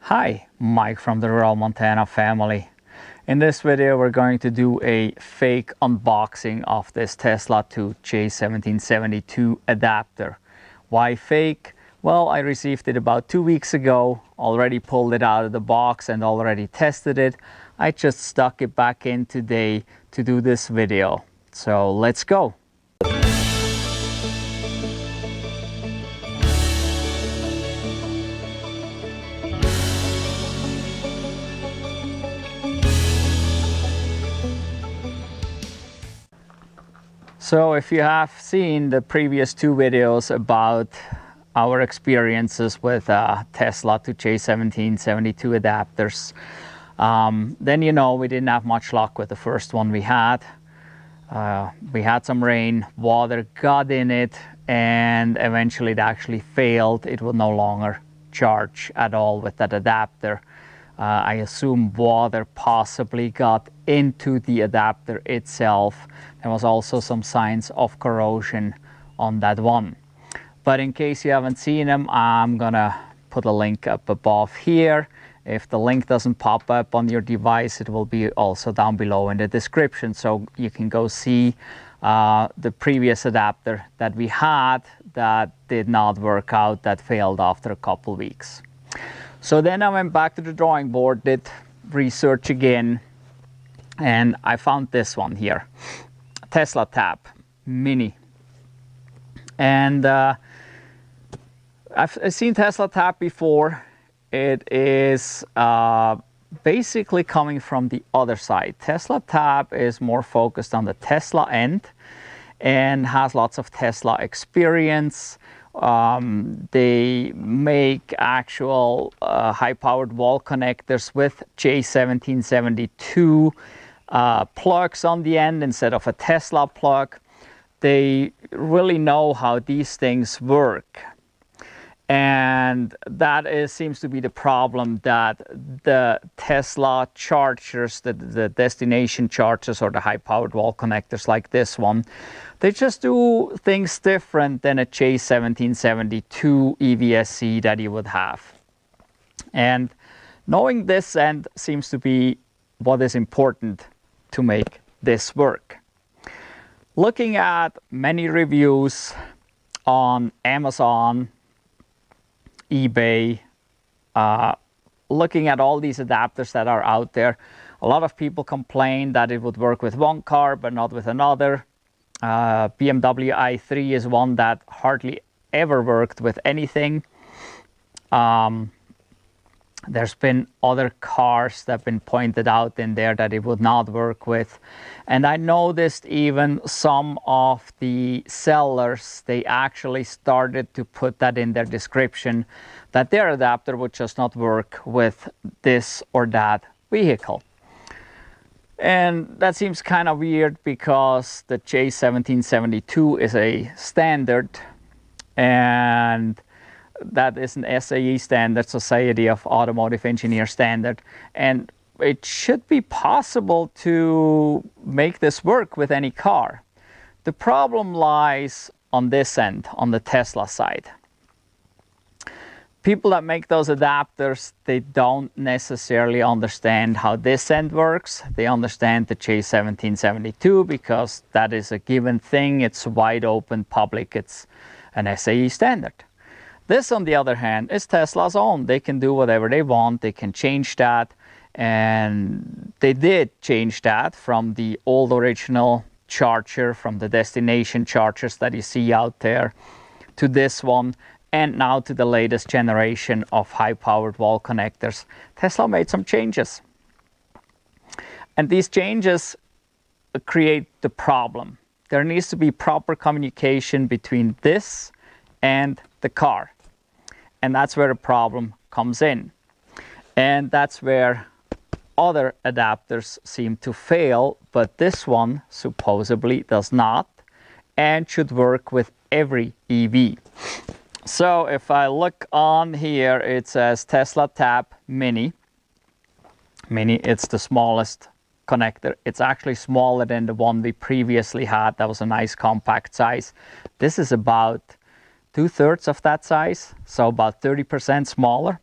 Hi, Mike from the Rural Montana family. In this video we're going to do a fake unboxing of this Tesla to J1772 adapter. Why fake? Well, I received it about 2 weeks ago, already pulled it out of the box and already tested it. I just stuck it back in today to do this video. So let's go. So if you have seen the previous two videos about our experiences with Tesla to J1772 adapters, then you know we didn't have much luck with the first one we had. We had some rain, water got in it, and eventually it actually failed. It would no longer charge at all with that adapter. I assume water possibly got into the adapter itself. There was also some signs of corrosion on that one. But in case you haven't seen them, I'm gonna put a link up above here. If the link doesn't pop up on your device, it will be also down below in the description, so you can go see the previous adapter that we had that did not work out, that failed after a couple weeks. So then I went back to the drawing board, did research again, and I found this one here, Tesla Tap Mini. And I've seen Tesla Tap before. It is basically coming from the other side. Tesla Tap is more focused on the Tesla end and has lots of Tesla experience. They make actual high-powered wall connectors with J1772 plugs on the end instead of a Tesla plug. They really know how these things work. And that seems to be the problem, that the Tesla chargers, the destination chargers or the high-powered wall connectors like this one, they just do things different than a J1772 EVSE that you would have. And knowing this end seems to be what is important to make this work. Looking at many reviews on Amazon, eBay, looking at all these adapters that are out there, a lot of people complain that it would work with one car but not with another. BMW i3 is one that hardly ever worked with anything. There's been other cars that have been pointed out in there that it would not work with. And I noticed even some of the sellers, they actually started to put that in their description, that their adapter would just not work with this or that vehicle. And that seems kind of weird because the J1772 is a standard, and that is an SAE standard, Society of Automotive Engineers standard, and it should be possible to make this work with any car. The problem lies on this end, on the Tesla side. People that make those adapters, they don't necessarily understand how this end works. They understand the J1772 because that is a given thing. It's wide open, public. It's an SAE standard. This, on the other hand, is Tesla's own. They can do whatever they want. They can change that. And they did change that from the old original charger, from the destination chargers that you see out there, to this one, and now to the latest generation of high-powered wall connectors. Tesla made some changes. And these changes create the problem. There needs to be proper communication between this and the car. And that's where the problem comes in. And that's where other adapters seem to fail, but this one supposedly does not and should work with every EV. So if I look on here, it says Tesla Tap Mini. Mini, it's the smallest connector. It's actually smaller than the one we previously had. That was a nice compact size. This is about 2/3 of that size, so about 30% smaller.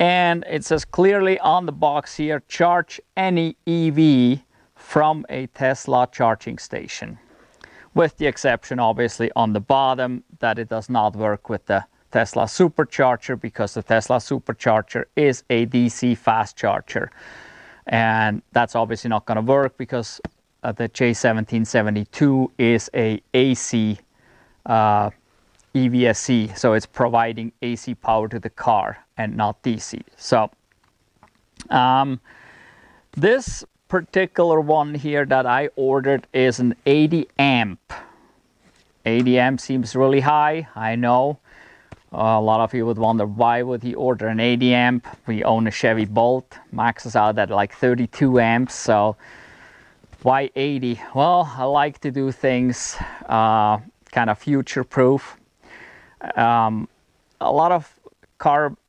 And it says clearly on the box here, charge any EV from a Tesla charging station. With the exception, obviously, on the bottom that it does not work with the Tesla supercharger, because the Tesla supercharger is a DC fast charger. And that's obviously not going to work because the J1772 is a AC EVSE, so it's providing AC power to the car and not DC. So this particular one here that I ordered is an 80 amp. 80 amp seems really high, I know. A lot of you would wonder, why would he order an 80 amp? We own a Chevy Bolt, maxes out at like 32 amps, so why 80? Well, I like to do things kind of future-proof. A lot of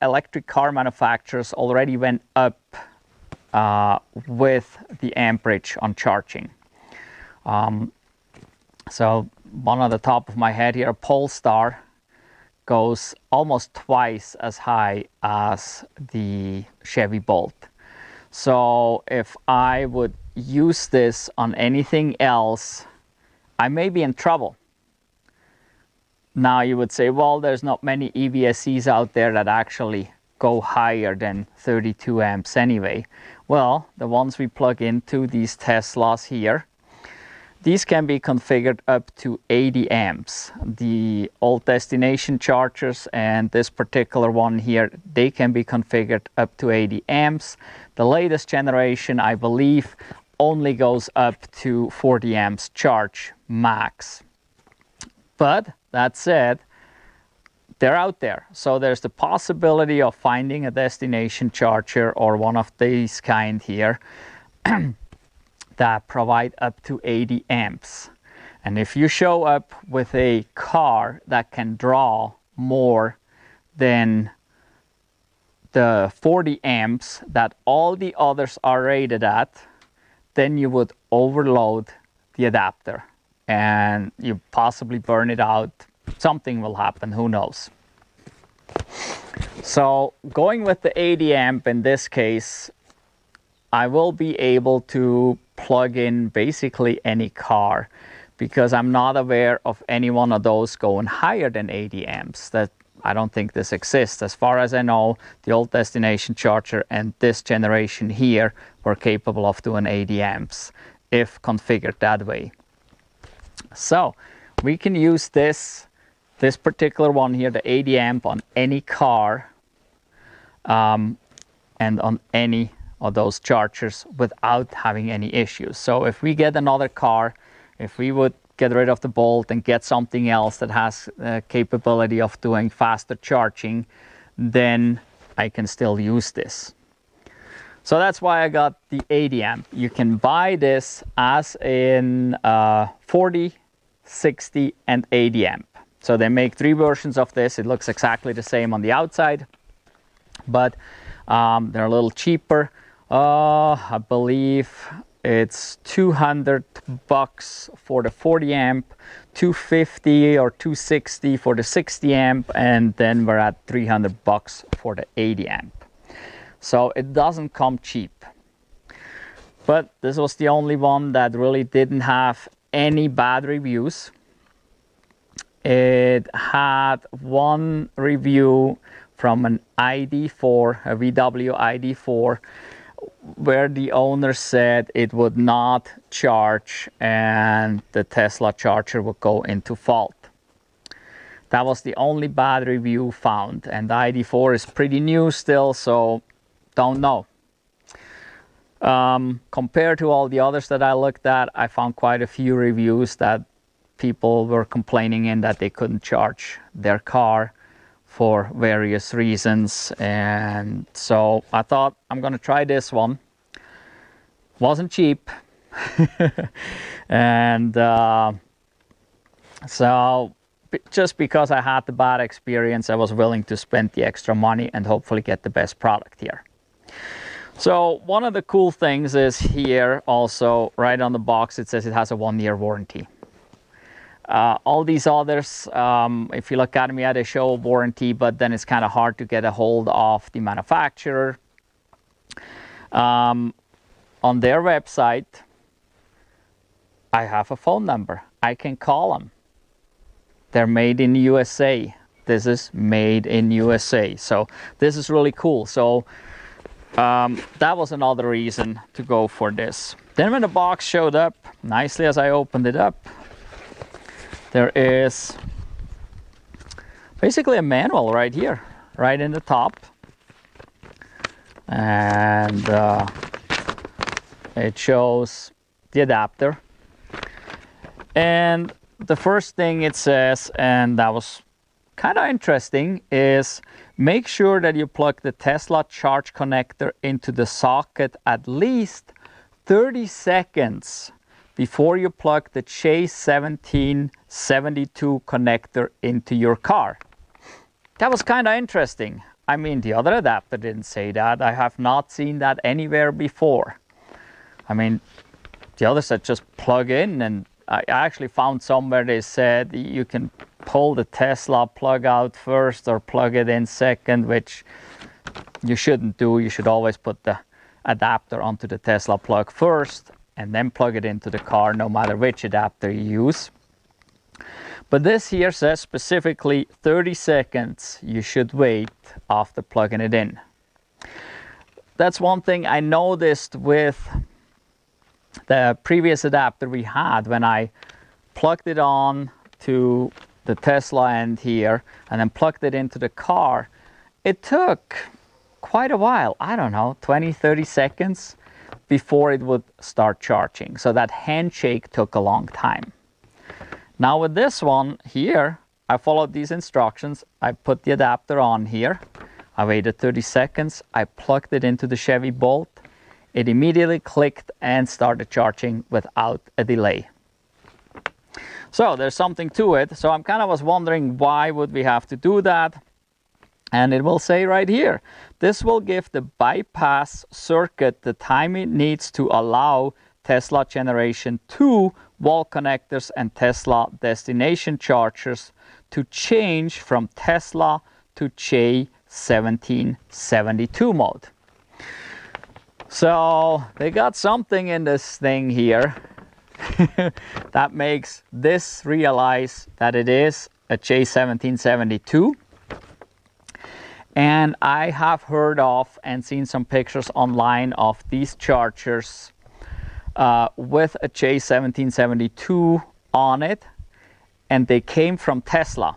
electric car manufacturers already went up with the amperage on charging. So one on the top of my head here, Polestar, goes almost twice as high as the Chevy Bolt. So if I would use this on anything else, I may be in trouble. Now you would say, well, there's not many EVSEs out there that actually go higher than 32 amps anyway. Well, the ones we plug into these Teslas here, these can be configured up to 80 amps. The old destination chargers and this particular one here, they can be configured up to 80 amps. The latest generation, I believe, only goes up to 40 amps charge max. But that said, they're out there. So there's the possibility of finding a destination charger or one of these kind here that provide up to 80 amps. And if you show up with a car that can draw more than the 40 amps that all the others are rated at, then you would overload the adapter and you possibly burn it out. Something will happen, who knows. So going with the 80 amp in this case, I will be able to plug in basically any car, because I'm not aware of any one of those going higher than 80 amps. That I don't think this exists. As far as I know, the old destination charger and this generation here were capable of doing 80 amps if configured that way. So we can use this particular one here, the 80 amp, on any car and on any of those chargers without having any issues. So if we get another car, if we would get rid of the Bolt and get something else that has capability of doing faster charging, then I can still use this. So that's why I got the 80 amp. You can buy this as in 40, 60 and 80 amp. So they make 3 versions of this. It looks exactly the same on the outside, but they're a little cheaper. I believe it's $200 for the 40 amp, $250 or $260 for the 60 amp, and then we're at $300 for the 80 amp. So it doesn't come cheap. But this was the only one that really didn't have any bad reviews. It had one review from an ID4, a VW ID4, where the owner said it would not charge and the Tesla charger would go into fault. That was the only bad review found, and the ID4 is pretty new still, so don't know. Compared to all the others that I looked at, I found quite a few reviews that people were complaining in that they couldn't charge their car for various reasons, and so I thought I'm gonna try this one. Wasn't cheap and so just because I had the bad experience, I was willing to spend the extra money and hopefully get the best product here. So one of the cool things is here also, right on the box, it says it has a 1-year warranty. All these others, if you look at me, they show a warranty, but then it's kind of hard to get a hold of the manufacturer. On their website, I have a phone number. I can call them. They're made in USA. This is made in USA. So this is really cool. So that was another reason to go for this. Then when the box showed up, nicely as I opened it up, there is basically a manual right here, right in the top. And it shows the adapter. And the first thing it says, and that was kind of interesting, is make sure that you plug the Tesla charge connector into the socket at least 30 seconds before you plug the J1772 connector into your car. That was kind of interesting. I mean, the other adapter didn't say that. I have not seen that anywhere before. I mean, the other said just plug in, and I actually found somewhere they said you can pull the Tesla plug out first or plug it in second, which you shouldn't do. You should always put the adapter onto the Tesla plug first and then plug it into the car, no matter which adapter you use. But this here says specifically 30 seconds you should wait after plugging it in. That's one thing I noticed with the previous adapter we had. When I plugged it on to the Tesla end here and then plugged it into the car, it took quite a while, I don't know, 20-30 seconds before it would start charging. So that handshake took a long time. Now with this one here, I followed these instructions. I put the adapter on here. I waited 30 seconds. I plugged it into the Chevy Bolt. It immediately clicked and started charging without a delay. So there's something to it. So I'm kind of was wondering, why would we have to do that? And it will say right here, this will give the bypass circuit the time it needs to allow Tesla Generation 2 wall connectors and Tesla destination chargers to change from Tesla to J1772 mode. So they got something in this thing here that makes this realize that it is a J1772. And I have heard of and seen some pictures online of these chargers with a J1772 on it, and they came from Tesla.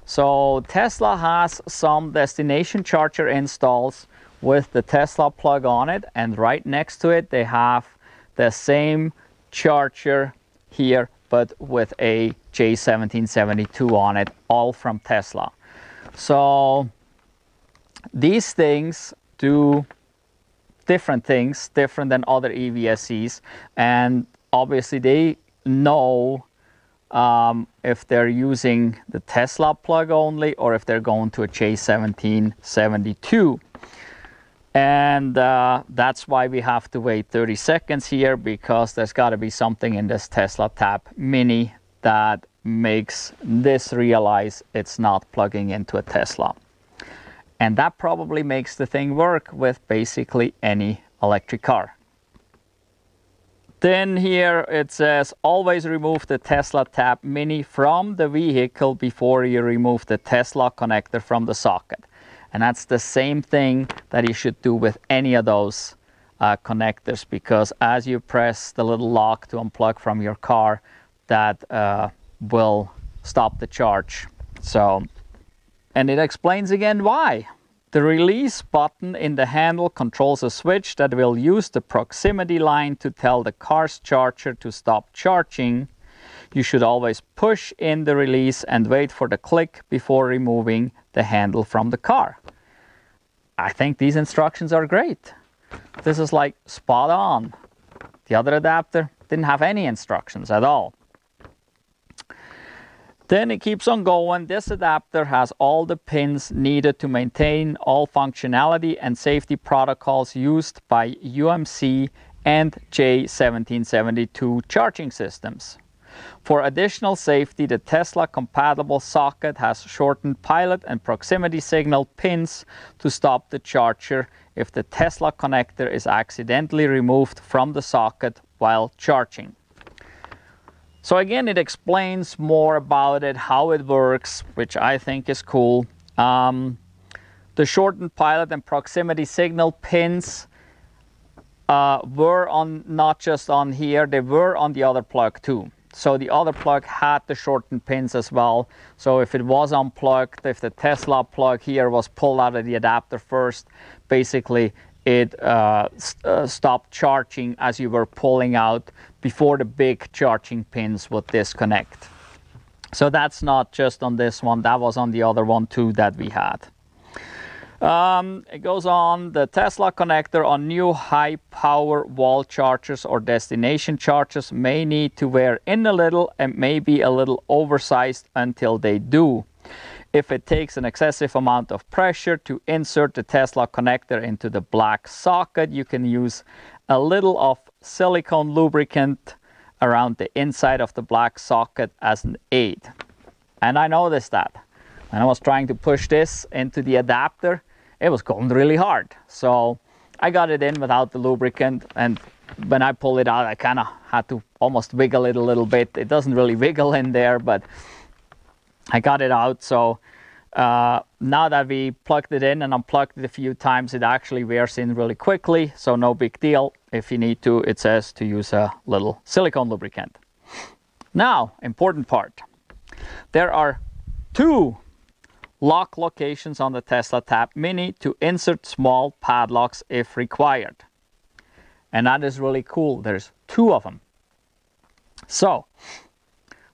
So Tesla has some destination charger installs with the Tesla plug on it, and right next to it they have the same charger here but with a J1772 on it, all from Tesla. So these things do different things, different than other EVSEs, and obviously they know if they're using the Tesla plug only or if they're going to a J1772. And that's why we have to wait 30 seconds here, because there's got to be something in this Tesla Tap Mini that makes this realize it's not plugging into a Tesla. And that probably makes the thing work with basically any electric car. Then here it says, always remove the Tesla Tap Mini from the vehicle before you remove the Tesla connector from the socket. And that's the same thing that you should do with any of those connectors, because as you press the little lock to unplug from your car, that will stop the charge. So, and it explains again why. The release button in the handle controls a switch that will use the proximity line to tell the car's charger to stop charging. You should always push in the release and wait for the click before removing the handle from the car. I think these instructions are great. This is like spot on. The other adapter didn't have any instructions at all. Then it keeps on going. This adapter has all the pins needed to maintain all functionality and safety protocols used by UMC and J1772 charging systems. For additional safety, the Tesla compatible socket has shortened pilot and proximity signal pins to stop the charger if the Tesla connector is accidentally removed from the socket while charging. So again, it explains more about it, how it works, which I think is cool. The shortened pilot and proximity signal pins were on, not just on here, they were on the other plug too. So the other plug had the shortened pins as well. So if it was unplugged, if the Tesla plug here was pulled out of the adapter first, basically it stopped charging as you were pulling out before the big charging pins would disconnect. So that's not just on this one, that was on the other one too that we had. It goes on, the Tesla connector on new high power wall chargers or destination chargers may need to wear in a little and may be a little oversized until they do. If it takes an excessive amount of pressure to insert the Tesla connector into the black socket, you can use a little of silicone lubricant around the inside of the black socket as an aid. And I noticed that when I was trying to push this into the adapter, it was going really hard. So I got it in without the lubricant, and when I pull it out, I kind of had to almost wiggle it a little bit. It doesn't really wiggle in there, but I got it out. So now that we plugged it in and unplugged it a few times, it actually wears in really quickly, so no big deal. If you need to, it says to use a little silicone lubricant. Now, important part. There are 2 lock locations on the Tesla Tab Mini to insert small padlocks if required. And that is really cool. There's 2 of them. So,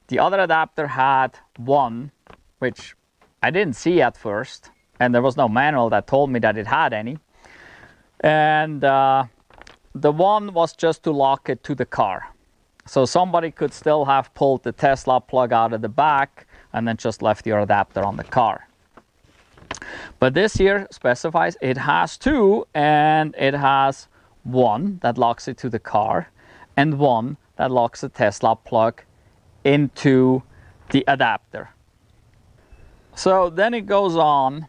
the other adapter had one, which I didn't see at first, and there was no manual that told me that it had any. And the one was just to lock it to the car. So somebody could still have pulled the Tesla plug out of the back and then just left your adapter on the car. But this here specifies it has 2, and it has one that locks it to the car and one that locks the Tesla plug into the adapter. So then it goes on.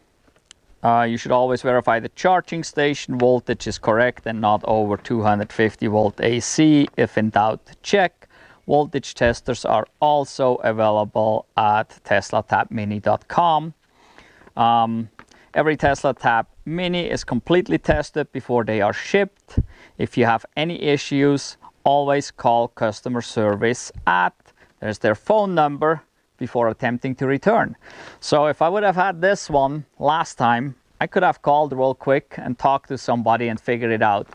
You should always verify the charging station voltage is correct and not over 250 volt AC. If in doubt, check. Voltage testers are also available at teslatabmini.com. Every Tesla Tab Mini is completely tested before they are shipped. If you have any issues, always call customer service there's their phone number before attempting to return. So if I would have had this one last time, I could have called real quick and talked to somebody and figured it out.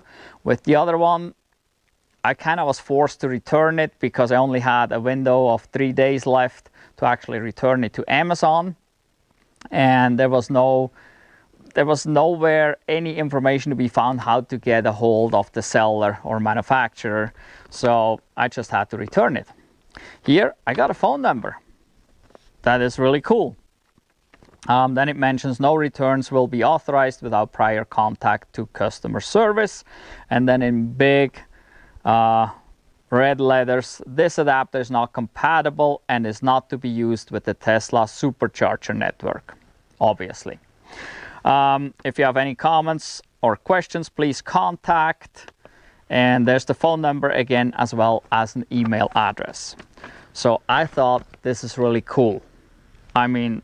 With the other one, I kind of was forced to return it because I only had a window of 3 days left to actually return it to Amazon. And there was nowhere any information to be found how to get a hold of the seller or manufacturer. So I just had to return it. Here, I got a phone number. That is really cool. Then it mentions no returns will be authorized without prior contact to customer service. And then in big red letters, this adapter is not compatible and is not to be used with the Tesla supercharger network, obviously. If you have any comments or questions, please contact. And there's the phone number again, as well as an email address. So I thought this is really cool. I mean,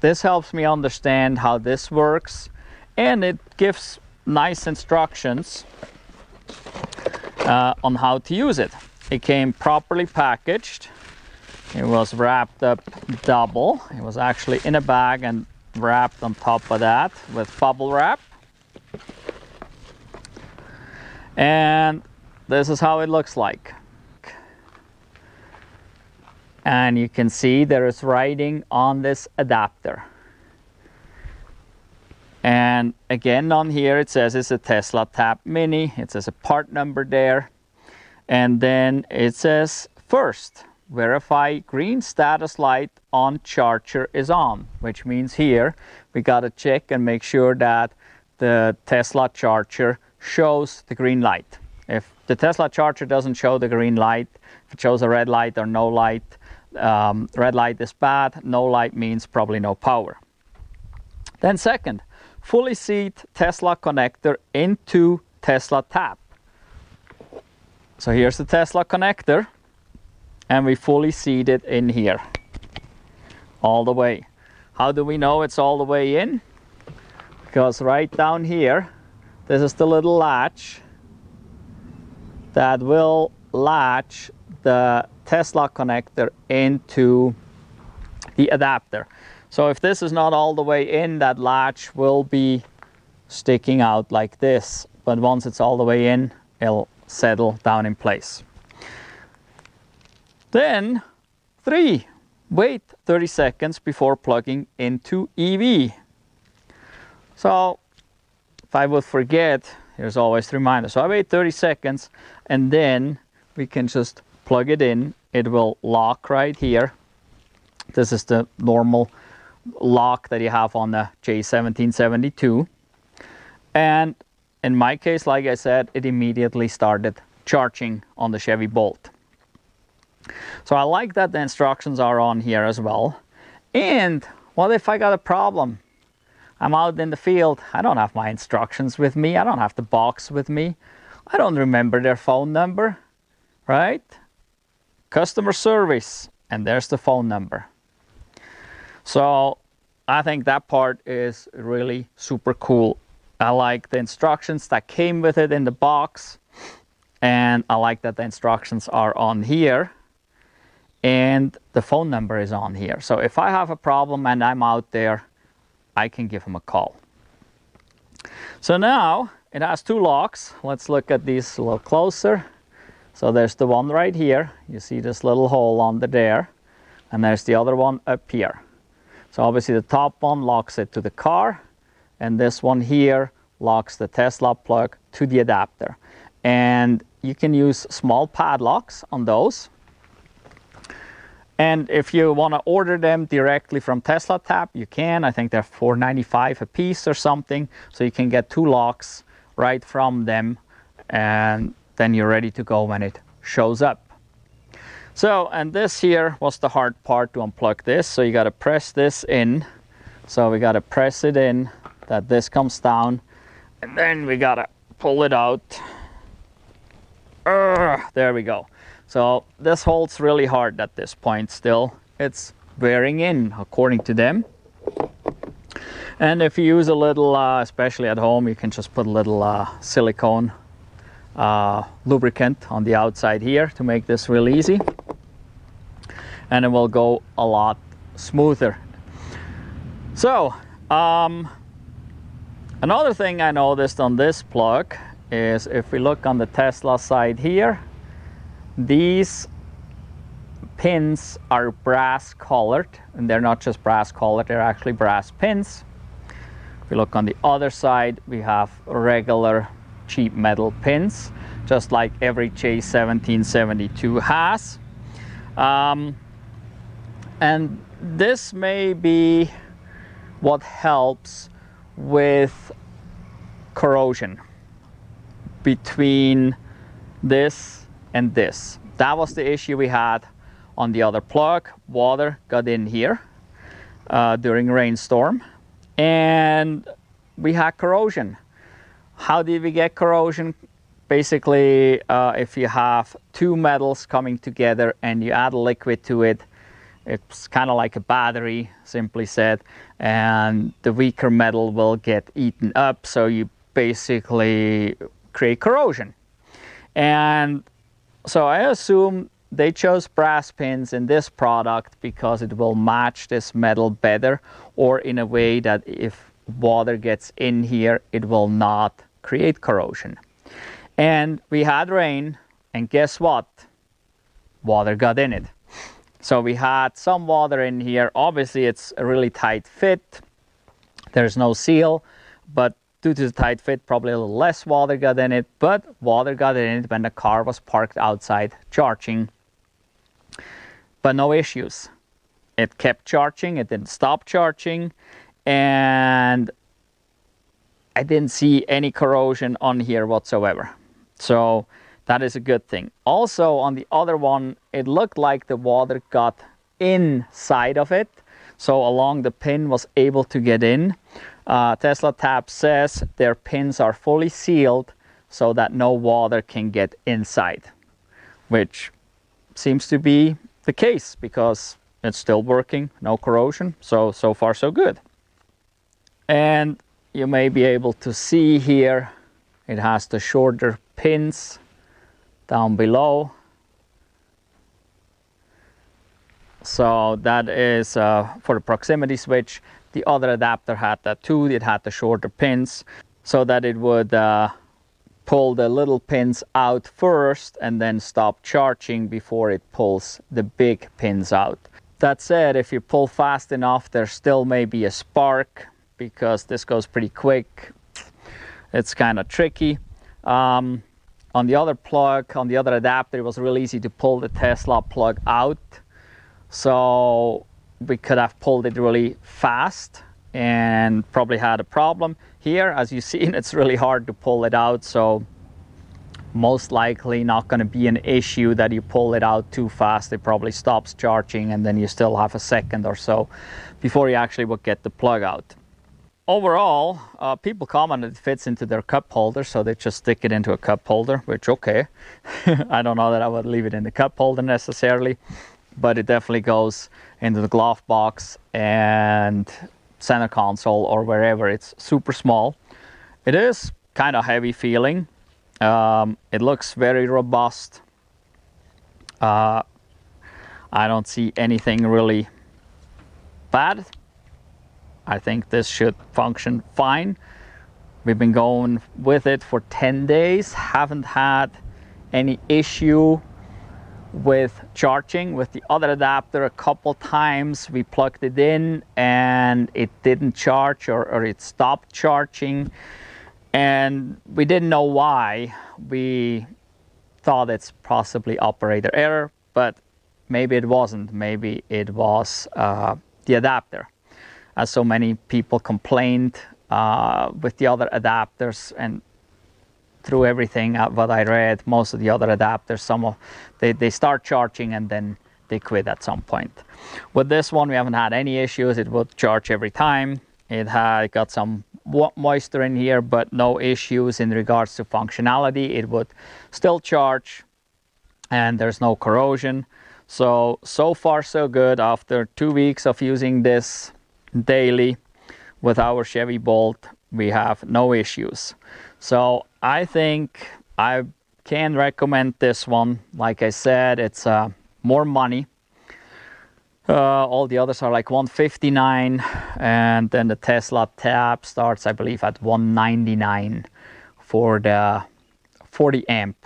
this helps me understand how this works, and it gives nice instructions on how to use it. It came properly packaged. It was wrapped up double. It was actually in a bag and wrapped on top of that with bubble wrap. And this is how it looks like. And you can see there is writing on this adapter. And again, on here it says it's a Tesla Tab Mini. It says a part number there. And then it says, first, verify green status light on charger is on, which means here we got to check and make sure that the Tesla charger shows the green light. If the Tesla charger doesn't show the green light, if it shows a red light or no light, red light is bad, no light means probably no power. Then second, fully seat Tesla connector into Tesla tap. So here's the Tesla connector, and we fully seat it in here, all the way. How do we know it's all the way in? Because right down here, this is the little latch that will latch the Tesla connector into the adapter. So if this is not all the way in, that latch will be sticking out like this. But once it's all the way in, it'll settle down in place. Then 3, wait 30 seconds before plugging into EV. So if I would forget, here's always the reminder. So I wait 30 seconds and then we can just plug it in. It will lock right here. This is the normal lock that you have on the J1772. And in my case, like I said, it immediately started charging on the Chevy Bolt. So I like that the instructions are on here as well. And what if I got a problem? I'm out in the field. I don't have my instructions with me. I don't have the box with me. I don't remember their phone number, right? Customer service, and there's the phone number. So I think that part is really super cool. I like the instructions that came with it in the box, and I like that the instructions are on here and the phone number is on here. So if I have a problem and I'm out there, I can give them a call. So now it has 2 locks. Let's look at these a little closer. So there's the one right here. You see this little hole under there. And there's the other one up here. So obviously the top one locks it to the car. And this one here locks the Tesla plug to the adapter. And you can use small padlocks on those. And if you want to order them directly from Tesla Tap, you can. I think they're $4.95 a piece or something. So you can get 2 locks right from them. And then you're ready to go when it shows up. So, and this here was the hard part to unplug this. So you got to press this in. So we got to press it in, that this comes down. And then we got to pull it out. There we go. So this holds really hard at this point still. It's wearing in according to them. And if you use a little, especially at home, you can just put a little silicone lubricant on the outside here to make this real easy. And it will go a lot smoother. So another thing I noticed on this plug is if we look on the Tesla side here, these pins are brass colored, and they're not just brass colored, they're actually brass pins. If we look on the other side, we have regular cheap metal pins, just like every J1772 has. And this may be what helps with corrosion between this and this. That was the issue we had on the other plug. Water got in here during a rainstorm, and we had corrosion. How did we get corrosion? Basically, if you have 2 metals coming together and you add a liquid to it, it's kind of like a battery, simply said, and the weaker metal will get eaten up, so you basically create corrosion. And so I assume they chose brass pins in this product because it will match this metal better, or in a way that if water gets in here, it will not create corrosion. And we had rain, and guess what? Water got in it. So we had some water in here. Obviously, it's a really tight fit. There's no seal, but due to the tight fit, probably a little less water got in it, but water got in it when the car was parked outside charging. But no issues. It kept charging, it didn't stop charging, and I didn't see any corrosion on here whatsoever. So that is a good thing. Also, on the other one, it looked like the water got inside of it. So along the pin was able to get in. Tesla Tap says their pins are fully sealed so that no water can get inside, which seems to be the case because it's still working, no corrosion. So far so good. And you may be able to see here, it has the shorter pins down below. So that is for the proximity switch. The other adapter had that too. It had the shorter pins so that it would pull the little pins out first and then stop charging before it pulls the big pins out. That said, if you pull fast enough, there still may be a spark because this goes pretty quick. It's kind of tricky. On the other plug, on the other adapter, it was really easy to pull the Tesla plug out. So we could have pulled it really fast and probably had a problem. Here, as you see, it's really hard to pull it out. So most likely not going to be an issue that you pull it out too fast. It probably stops charging and then you still have a second or so before you actually would get the plug out. Overall, people commented it fits into their cup holder, so they just stick it into a cup holder, which okay. I don't know that I would leave it in the cup holder necessarily, but it definitely goes into the glove box and center console or wherever. It's super small. It is kind of heavy feeling. It looks very robust. I don't see anything really bad. I think this should function fine. We've been going with it for 10 days. Haven't had any issue with charging. With the other adapter, a couple times we plugged it in and it didn't charge or it stopped charging. And we didn't know why. We thought it's possibly operator error, but maybe it wasn't. Maybe it was the adapter. As so many people complained with the other adapters, and through everything what I read, most of the other adapters, they start charging and then they quit at some point. With this one, we haven't had any issues. It would charge every time. It got some moisture in here, but no issues in regards to functionality. It would still charge and there's no corrosion. So far so good. After 2 weeks of using this daily with our Chevy Bolt, we have no issues. So I think I can recommend this one. Like I said, it's more money. All the others are like $159, and then the Tesla Tap starts, I believe, at $199 for the 40 amp,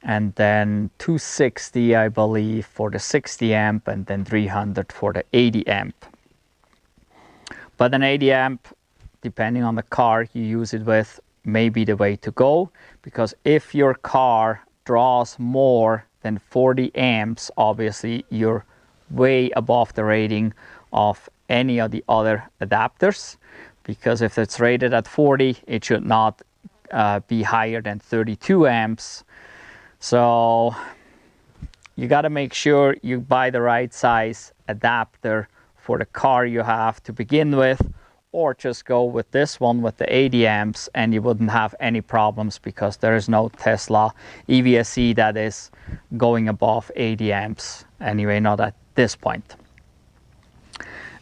and then $260, I believe, for the 60 amp, and then $300 for the 80 amp. But an 80 amp, depending on the car you use it with, may be the way to go, because if your car draws more than 40 amps, obviously you're way above the rating of any of the other adapters, because if it's rated at 40, it should not be higher than 32 amps. So you got to make sure you buy the right size adapter for the car you have to begin with, or just go with this one with the 80 amps and you wouldn't have any problems, because there is no Tesla EVSE that is going above 80 amps anyway, not at this point.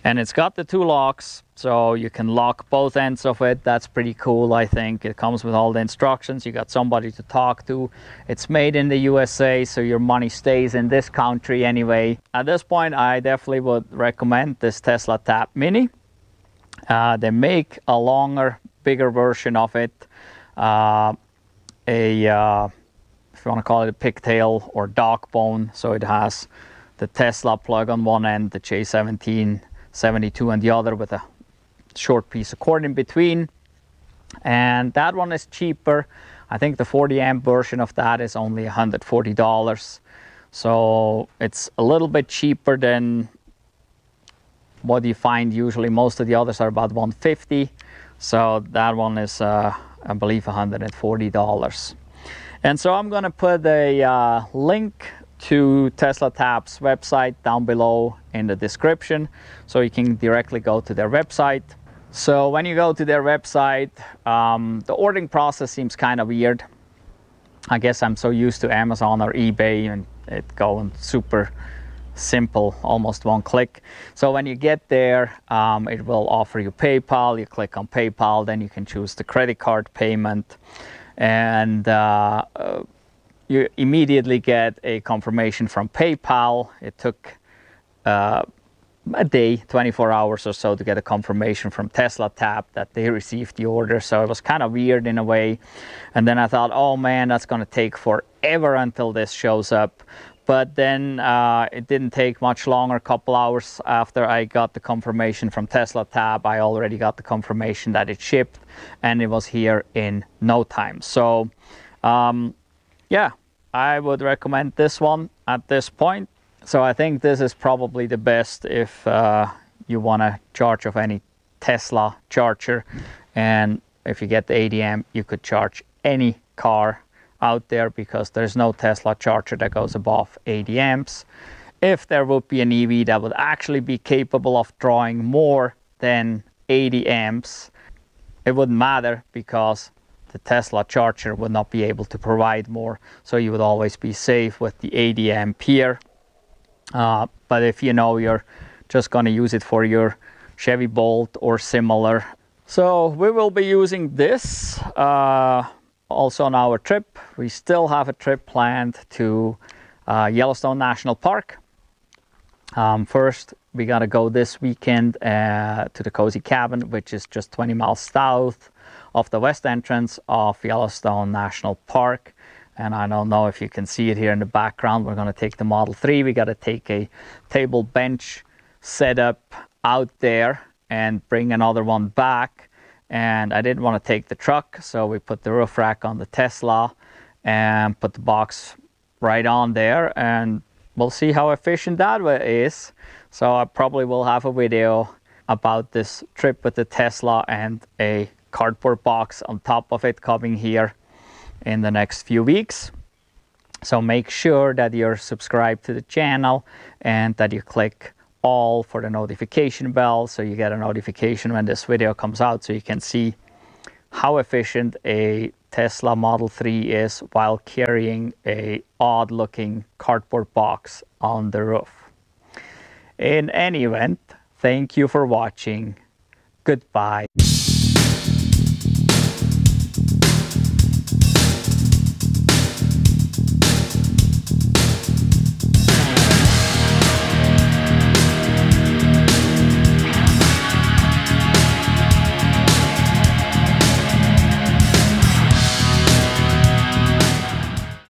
And it's got the 2 locks, so you can lock both ends of it. That's pretty cool, I think. It comes with all the instructions. You got somebody to talk to. It's made in the USA, so your money stays in this country anyway. At this point, I definitely would recommend this Tesla Tap Mini. They make a longer, bigger version of it. If you want to call it a pigtail or dog bone. So it has the Tesla plug on one end, the J1772 on the other, with a short piece of cord in between. And that one is cheaper. I think the 40 amp version of that is only $140. So it's a little bit cheaper than what you find usually. Most of the others are about $150. So that one is, I believe, $140. And so I'm going to put a link to Tesla Tab's website down below in the description, so you can directly go to their website. So when you go to their website, the ordering process seems kind of weird. I guess I'm so used to Amazon or eBay and it going super simple, almost one click. So when you get there, it will offer you PayPal. You click on PayPal, then you can choose the credit card payment, and you immediately get a confirmation from PayPal. It took a day, 24 hours or so, to get a confirmation from Tesla Tab that they received the order. So it was kind of weird in a way. And then I thought, oh man, that's going to take forever until this shows up. But then it didn't take much longer. A couple hours after I got the confirmation from Tesla Tab, I already got the confirmation that it shipped, and it was here in no time. So yeah, I would recommend this one at this point. So I think this is probably the best if you want to charge of any Tesla charger. And if you get the 80 amp, you could charge any car out there, because there's no Tesla charger that goes above 80 amps. If there would be an EV that would actually be capable of drawing more than 80 amps, it wouldn't matter, because the Tesla charger would not be able to provide more. So you would always be safe with the 80 ampere. But if you know you're just going to use it for your Chevy Bolt or similar. So we will be using this also on our trip. We still have a trip planned to Yellowstone National Park. First, we got to go this weekend to the Cozy Cabin, which is just 20 miles south of the west entrance of Yellowstone National Park. And I don't know if you can see it here in the background. We're going to take the Model 3. We got to take a table bench setup out there and bring another one back. And I didn't want to take the truck, so we put the roof rack on the Tesla and put the box right on there, and we'll see how efficient that is. So I probably will have a video about this trip with the Tesla and a cardboard box on top of it coming here in the next few weeks. So make sure that you're subscribed to the channel and that you click all for the notification bell, so you get a notification when this video comes out, so you can see how efficient a Tesla Model 3 is while carrying a odd looking cardboard box on the roof. In any event, thank you for watching. Goodbye.